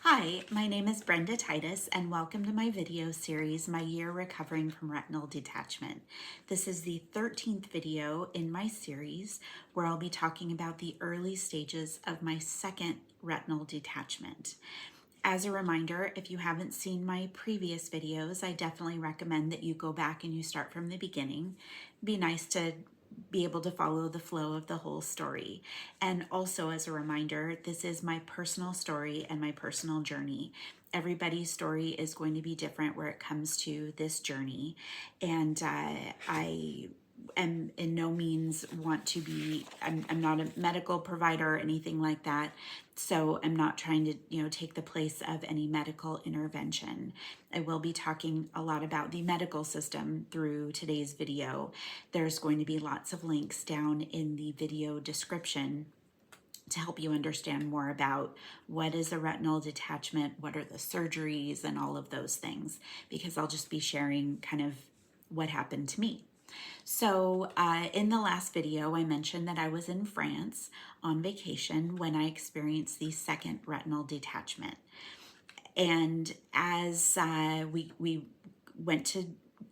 Hi, my name is Brenda Titus, and welcome to my video series, My Year Recovering from Retinal Detachment. This is the 13th video in my series where I'll be talking about the early stages of my second retinal detachment. As a reminder, if you haven't seen my previous videos, I definitely recommend that you go back and you start from the beginning. It'd be nice to be able to follow the flow of the whole story. And also, as a reminder, this is my personal story and my personal journey. Everybody's story is going to be different where it comes to this journey. And I am in no means want to be, I'm not a medical provider or anything like that. So I'm not trying to, take the place of any medical intervention. I will be talking a lot about the medical system through today's video. There's going to be lots of links down in the video description to help you understand more about what is a retinal detachment, what are the surgeries, and all of those things, because I'll just be sharing kind of what happened to me. So in the last video, I mentioned that I was in France on vacation when I experienced the second retinal detachment. And as we went to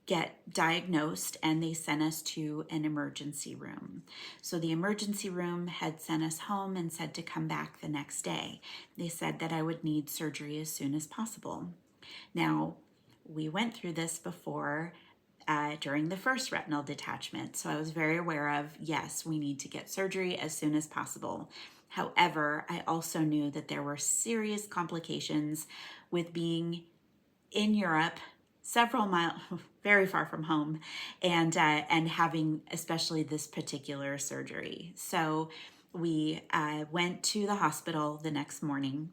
get diagnosed, and they sent us to an emergency room. So the emergency room had sent us home and said to come back the next day. They said that I would need surgery as soon as possible. Now, we went through this before during the first retinal detachment. So I was very aware of, yes, we need to get surgery as soon as possible. However, I also knew that there were serious complications with being in Europe, several miles, very far from home, and having especially this particular surgery. So we went to the hospital the next morning,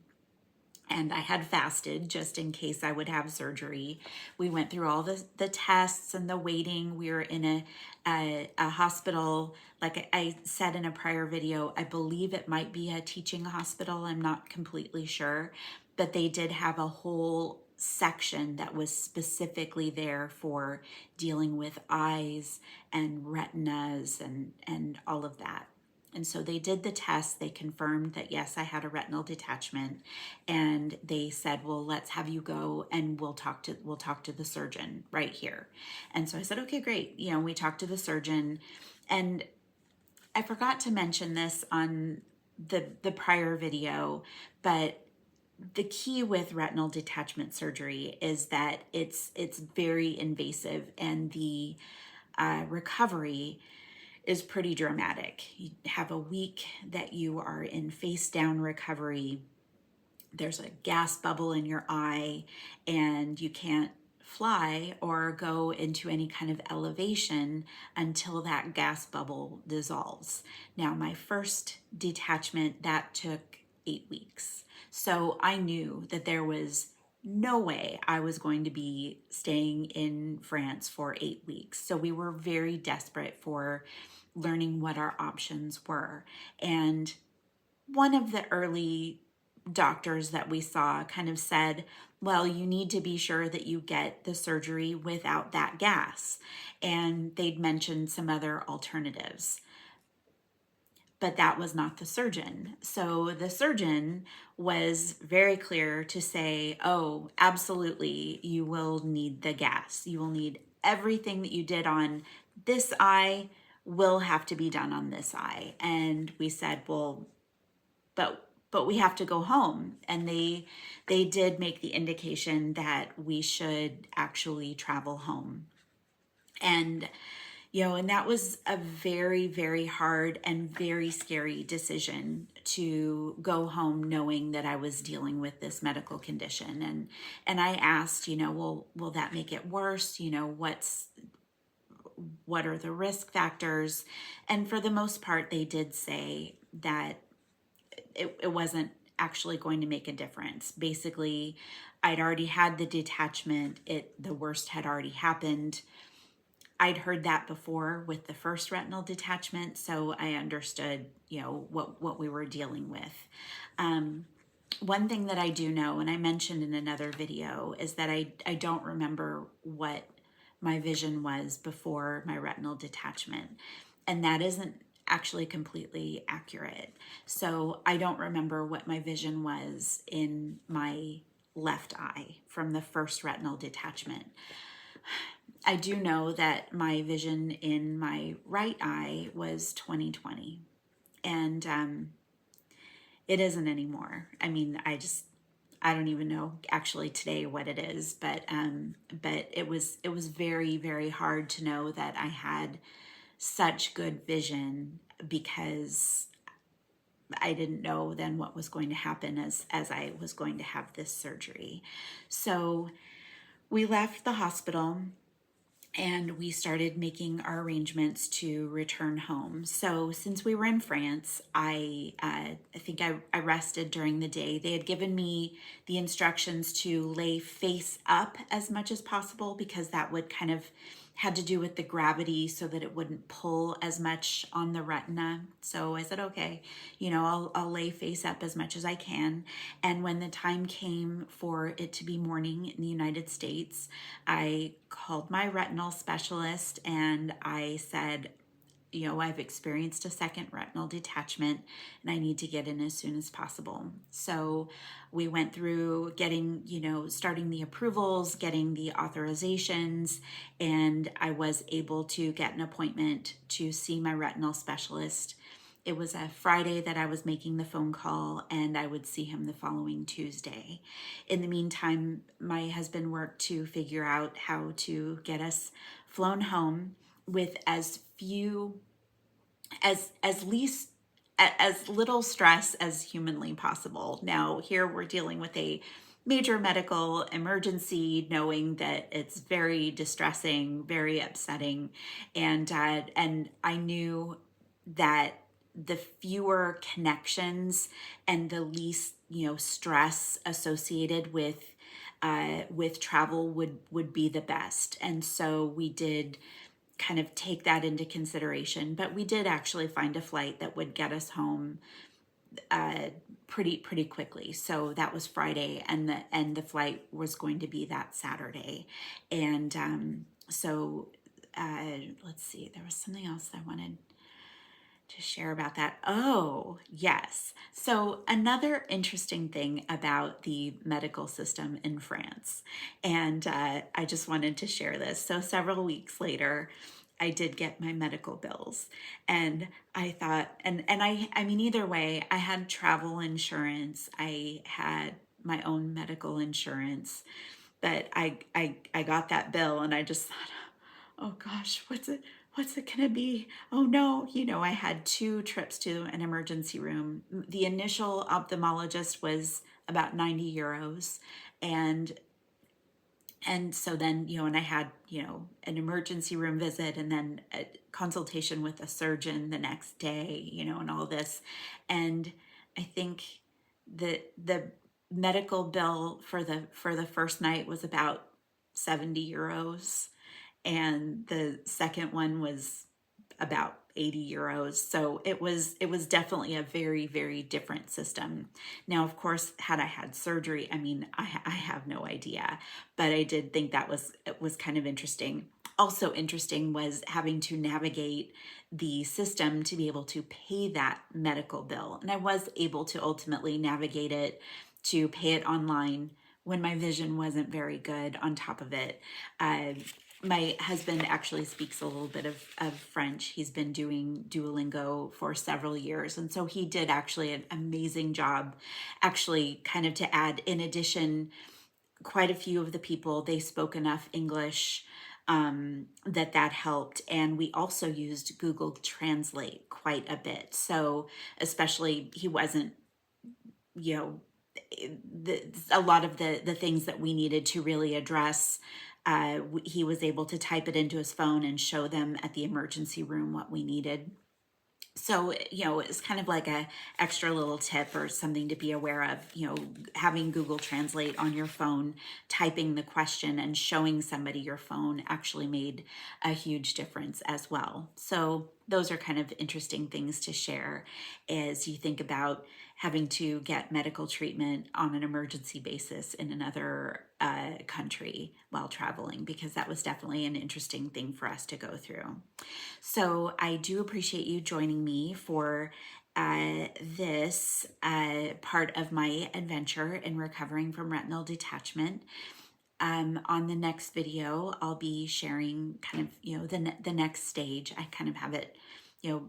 and I had fasted just in case I would have surgery. We went through all the tests and the waiting. We were in a hospital, like I said in a prior video, I believe it might be a teaching hospital. I'm not completely sure, but they did have a whole section that was specifically there for dealing with eyes and retinas and all of that. And so they did the test. They confirmed that, yes, I had a retinal detachment. And they said, well, let's have you go and we'll talk to the surgeon right here. And so I said, okay, great. We talked to the surgeon. And I forgot to mention this on the prior video, but the key with retinal detachment surgery is that it's very invasive, and the recovery is pretty dramatic. You have a week that you are in face down recovery. There's a gas bubble in your eye, and you can't fly or go into any kind of elevation until that gas bubble dissolves. Now, my first detachment, that took 8 weeks. So I knew that there was no way I was going to be staying in France for 8 weeks. So we were very desperate for learning what our options were. And one of the early doctors that we saw kind of said, well, you need to be sure that you get the surgery without that gas. And they'd mentioned some other alternatives. But that was not the surgeon. So the surgeon was very clear to say, oh, absolutely, you will need the gas. You will need everything that you did on this eye will have to be done on this eye. And we said, well, but we have to go home. And they did make the indication that we should actually travel home. And and that was a very, very hard and very scary decision to go home knowing that I was dealing with this medical condition. And I asked, well, will that make it worse? What are the risk factors? And for the most part, they did say that it wasn't actually going to make a difference. Basically, I'd already had the detachment. The worst had already happened. I'd heard that before with the first retinal detachment, so I understood, what we were dealing with. One thing that I do know, and I mentioned in another video, is that I don't remember what my vision was before my retinal detachment. And that isn't actually completely accurate. So I don't remember what my vision was in my left eye from the first retinal detachment. I do know that my vision in my right eye was 20/20, and it isn't anymore. I mean, I don't even know actually today what it is, but it was very, very hard to know that I had such good vision, because I didn't know then what was going to happen as I was going to have this surgery. So we left the hospital and we started making our arrangements to return home. So since we were in France, I think I rested during the day. They had given me the instructions to lay face up as much as possible, because that would kind of had to do with the gravity so that it wouldn't pull as much on the retina. So I said, okay, I'll lay face up as much as I can. And when the time came for it to be morning in the United States, I called my retinal specialist and I said, I've experienced a second retinal detachment and I need to get in as soon as possible. So we went through getting, starting the approvals, getting the authorizations, and I was able to get an appointment to see my retinal specialist. It was a Friday that I was making the phone call, and I would see him the following Tuesday. In the meantime, my husband worked to figure out how to get us flown home with as few, as least, as little stress as humanly possible. Now, here we're dealing with a major medical emergency, knowing that it's very distressing, very upsetting, and I knew that the fewer connections and the least stress associated with travel would be the best. And so we did kind of take that into consideration, but we did actually find a flight that would get us home pretty quickly. So that was Friday, and the flight was going to be that Saturday. And so let's see, there was something else I wanted to share about that. Oh, yes. So another interesting thing about the medical system in France, and I just wanted to share this. So several weeks later, I did get my medical bills, and I thought, I mean, either way, I had travel insurance, I had my own medical insurance, but I got that bill and I just thought, oh gosh, what's it gonna be? Oh no, I had 2 trips to an emergency room. The initial ophthalmologist was about 90 euros, and so then, and I had, an emergency room visit and then a consultation with a surgeon the next day, and all this. And I think the medical bill for the first night was about 70 euros, and the second one was about 80 euros. So it was definitely a very, very different system. Now, of course, had I had surgery, I mean, I have no idea, but I did think it was kind of interesting. Also interesting was having to navigate the system to be able to pay that medical bill. And I was able to ultimately navigate it to pay it online when my vision wasn't very good on top of it. My husband actually speaks a little bit of French. He's been doing Duolingo for several years. And so he did actually an amazing job, actually, kind of to add, in addition, quite a few of the people, they spoke enough English that helped. And we also used Google Translate quite a bit. So especially, he wasn't, you know, a lot of the things that we needed to really address, he was able to type it into his phone and show them at the emergency room what we needed. So, it's kind of like a extra little tip or something to be aware of, having Google Translate on your phone, typing the question and showing somebody your phone actually made a huge difference as well. So those are kind of interesting things to share as you think about having to get medical treatment on an emergency basis in another country while traveling, because that was definitely an interesting thing for us to go through. So I do appreciate you joining me for this part of my adventure in recovering from retinal detachment. On the next video, I'll be sharing kind of, the next stage. I kind of have it,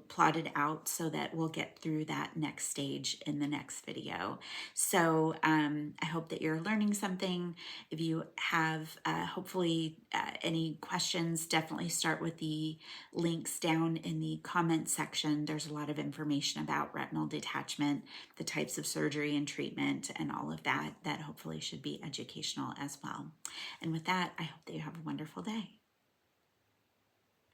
plotted out so that we'll get through that next stage in the next video. So I hope that you're learning something. If you have hopefully any questions, definitely start with the links down in the comment section. There's a lot of information about retinal detachment, the types of surgery and treatment, and all of that hopefully should be educational as well. And with that, I hope that you have a wonderful day.